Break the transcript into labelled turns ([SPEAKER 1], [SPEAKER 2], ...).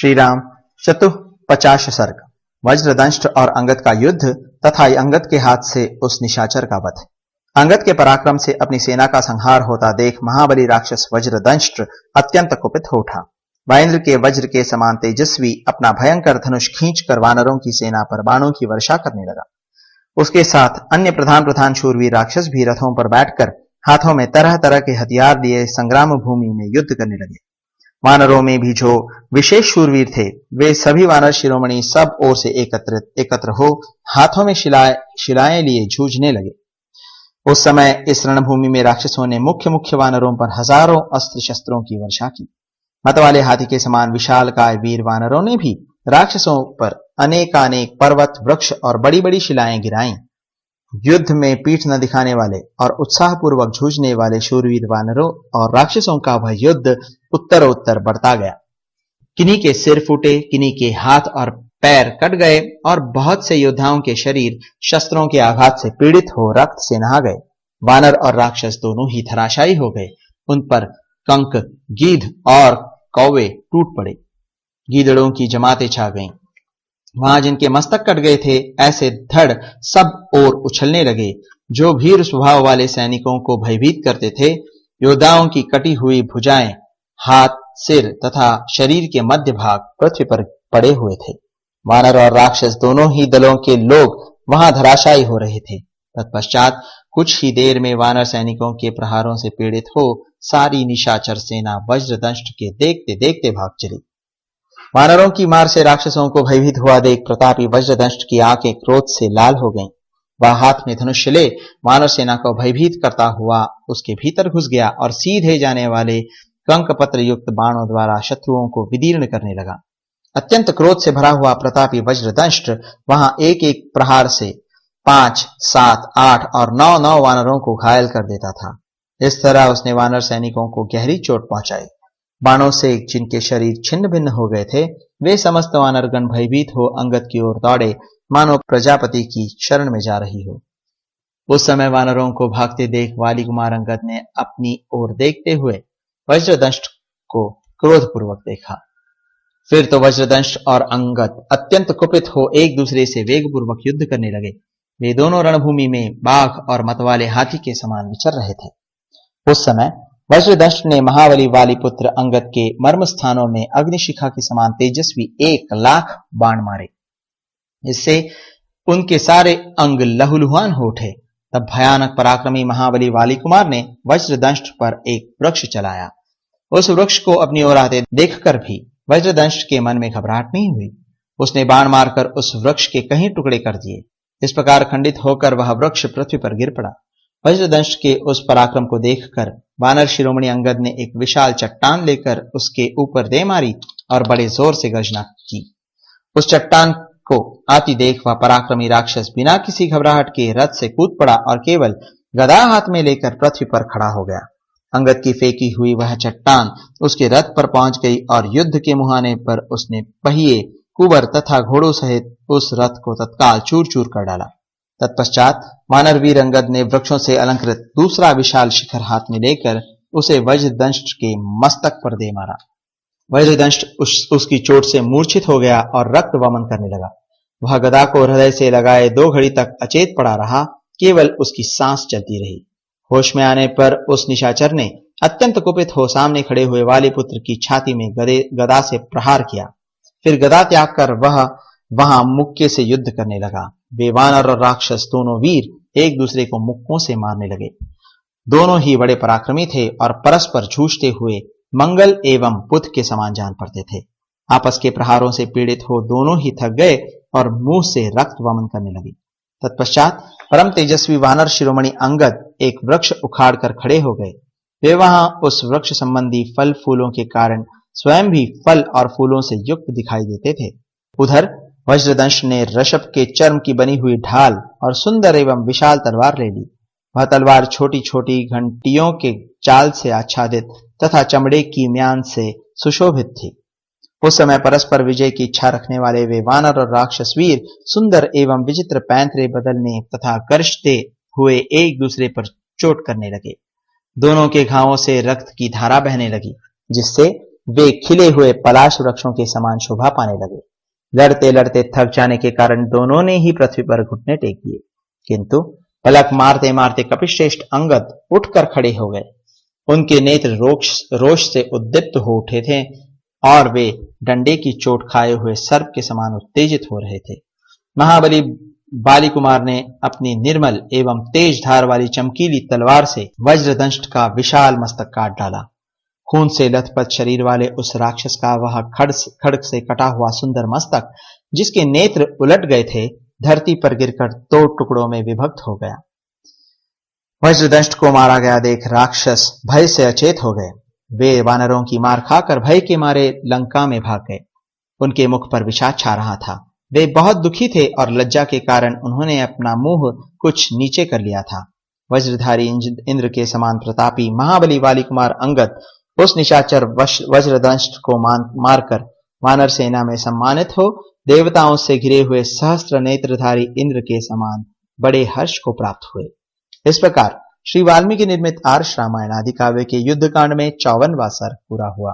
[SPEAKER 1] श्री राम चतुः 50 सर्ग। वज्रदंष्ट और अंगद का युद्ध तथा अंगद के हाथ से उस निशाचर का वध। अंगद के पराक्रम से अपनी सेना का संहार होता देख महाबली राक्षस वज्रदंष्ट अत्यंत कुपित हो उठा। वाइंद्र के वज्र के समान तेजस्वी अपना भयंकर धनुष खींचकर वानरों की सेना पर बाणों की वर्षा करने लगा। उसके साथ अन्य प्रधान शूरवीर राक्षस भी रथों पर बैठकर हाथों में तरह तरह के हथियार लिए संग्राम भूमि में युद्ध करने लगे। वानरों में भी जो विशेष शूरवीर थे वे सभी वानर शिरोमणि सब ओर से एकत्र हो हाथों में शिलाएं लिए जूझने लगे। उस समय इस रणभूमि में राक्षसों ने मुख्य वानरों पर हजारों अस्त्र शस्त्रों की वर्षा की। मतवाले हाथी के समान विशालकाय वीर वानरों ने भी राक्षसों पर अनेकानेक पर्वत वृक्ष और बड़ी बड़ी शिलाएं गिराईं। युद्ध में पीठ न दिखाने वाले और उत्साहपूर्वक जूझने वाले शूरवीर वानरों और राक्षसों का वह युद्ध उत्तरोत्तर बढ़ता गया। किन्हीं के सिर फूटे, किन्हीं के हाथ और पैर कट गए और बहुत से योद्धाओं के शरीर शस्त्रों के आघात से पीड़ित हो रक्त से नहा गए। वानर और राक्षस दोनों ही धराशायी हो गए। उन पर कंक, गीध और कौवे टूट पड़े। गीदड़ों की जमातें छा गईं। वहां जिनके मस्तक कट गए थे ऐसे धड़ सब ओर उछलने लगे। जो वीर स्वभाव वाले सैनिकों को भयभीत करते थे, योद्धाओं की कटी हुई भुजाएं, हाथ, सिर तथा शरीर के मध्य भाग पृथ्वी पर पड़े हुए थे। वानर और राक्षस दोनों ही दलों के लोग वहां धराशायी हो रहे थे। तत्पश्चात कुछ ही देर में वानर सैनिकों के प्रहारों से पीड़ित हो सारी निशाचर सेना वज्रदंष्ट के देखते देखते भाग चली। वानरों की मार से राक्षसों को भयभीत हुआ देख प्रतापी वज्रदंष्ट की आंखें क्रोध से लाल हो गईं। वह हाथ में धनुष ले वानर सेना को भयभीत करता हुआ उसके भीतर घुस गया और सीधे जाने वाले कंकपत्र युक्त बाणों द्वारा शत्रुओं को विदीर्ण करने लगा। अत्यंत क्रोध से भरा हुआ प्रतापी वज्रदंष्ट वहां एक एक प्रहार से 5, 7, 8 और 9 वानरों को घायल कर देता था। इस तरह उसने वानर सैनिकों को गहरी चोट पहुंचाई। बाणों से जिनके शरीर छिन्न भिन्न हो गए थे वे समस्त वानरगण भयभीत हो अंगद की ओर दौड़े मानो प्रजापति की शरण में जा रही हो। उस समय वानरों को भागते देख वाली कुमार अंगद ने अपनी ओर देखते हुए वज्रदंष्ट को क्रोधपूर्वक देखा। फिर तो वज्रदंष्ट और अंगद अत्यंत कुपित हो एक दूसरे से वेगपूर्वक युद्ध करने लगे। वे दोनों रणभूमि में बाघ और मतवाले हाथी के समान विचर रहे थे। उस समय वज्रदंष्ट ने महाबली वालीपुत्र अंगद के मर्म स्थानों में अग्निशिखा के समान तेजस्वी 1,00,000 बाण मारे। इससे उनके सारे अंग लहूलुहान हो उठे। तब भयानक पराक्रमी महाबली वाली कुमार ने वज्रदंष्ट पर एक वृक्ष चलाया। उस वृक्ष को अपनी ओर आते देखकर भी वज्रदंष्ट के मन में घबराहट नहीं हुई। उसने बाण मारकर उस वृक्ष के कई टुकड़े कर दिए। इस प्रकार खंडित होकर वह वृक्ष पृथ्वी पर गिर पड़ा। वज्रदंष्ट के उस पराक्रम को देखकर वानर शिरोमणि अंगद ने एक विशाल चट्टान लेकर उसके ऊपर दे मारी और बड़े जोर से गर्जना की। उस चट्टान को आती देख वह पराक्रमी राक्षस बिना किसी घबराहट के रथ से कूद पड़ा और केवल गदा हाथ में लेकर पृथ्वी पर खड़ा हो गया। अंगद की फेंकी हुई वह चट्टान उसके रथ पर पहुंच गई और युद्ध के मुहाने पर उसने पहिए, कुबर तथा घोड़ों सहित उस रथ को तत्काल चूर चूर कर डाला। तत्पश्चात वानर वीर अंगद ने वृक्षों से अलंकृत दूसरा विशाल शिखर हाथ में लेकर उसे वज्रदंष्ट के मस्तक पर दे मारा। वज्रदंष्ट उसकी चोट से मूर्छित हो गया और रक्त वमन करने लगा। वह गदा को हृदय से लगाए 2 घड़ी तक अचेत पड़ा रहा। केवल उसकी सांस चलती रही। होश में आने पर उस निशाचर ने अत्यंत कुपित हो सामने खड़े हुए वालीपुत्र की छाती में गदा से प्रहार किया। फिर गदा त्याग कर वह वहां मुक्के से युद्ध करने लगा। वे वानर और राक्षस दोनों वीर एक दूसरे को मुक्कों से मारने लगे। दोनों ही बड़े पराक्रमी थे और परस्पर जूझते हुए मंगल एवं बुध के समान जान पड़ते थे। आपस के प्रहारों से पीड़ित हो दोनों ही थक गए और मुंह से रक्त वमन करने लगे। तत्पश्चात परम तेजस्वी वानर शिरोमणि अंगद एक वृक्ष उखाड़ कर खड़े हो गए। वे वहां उस वृक्ष संबंधी फल फूलों के कारण स्वयं भी फल और फूलों से युक्त दिखाई देते थे। उधर वज्रदंष्ट ने ऋषभ के चर्म की बनी हुई ढाल और सुंदर एवं विशाल तलवार ले ली। वह तलवार छोटी छोटी घंटियों के चाल से आच्छादित तथा चमड़े की म्यान से सुशोभित थी। उस समय परस्पर विजय की इच्छा रखने वाले वे वानर और राक्षस वीर सुंदर एवं विचित्र पैंतरे बदलने तथा गरजते हुए एक दूसरे पर चोट करने लगे। दोनों के घावों से रक्त की धारा बहने लगी, जिससे वे खिले हुए पलाश वृक्षों के समान शोभा पाने लगे। लड़ते लड़ते थक जाने के कारण दोनों ने ही पृथ्वी पर घुटने टेक दिए, किंतु पलक मारते मारते कपिश्रेष्ठ अंगद उठकर खड़े हो गए। उनके नेत्र रोष से उद्दीप्त हो उठे थे और वे डंडे की चोट खाए हुए सर्प के समान उत्तेजित हो रहे थे। महाबली बाली कुमार ने अपनी निर्मल एवं तेज धार वाली चमकीली तलवार से वज्रदंष्ट का विशाल मस्तक काट डाला। खून से लथपथ शरीर वाले उस राक्षस का वह खड्ग से कटा हुआ सुंदर मस्तक, जिसके नेत्र उलट गए थे, धरती पर गिरकर 2 टुकड़ों में विभक्त हो गया। वज्रदंष्ट को मारा गया देख राक्षस भय से अचेत हो गए। वे वानरों की मार खाकर भय के मारे लंका में भाग गए। उनके मुख पर विषाद छा रहा था। वे बहुत दुखी थे और लज्जा के कारण उन्होंने अपना मुंह कुछ नीचे कर लिया था। वज्रधारी इंद्र के समान प्रतापी महाबली वाली कुमार अंगद उस निशाचर वज्रदंष्ट को मारकर वानर सेना में सम्मानित हो देवताओं से घिरे हुए सहस्त्र नेत्रधारी इंद्र के समान बड़े हर्ष को प्राप्त हुए। इस प्रकार श्री वाल्मीकि निर्मित आर्ष रामायण आदि काव्य के युद्ध कांड में 54वां सर्ग पूरा हुआ।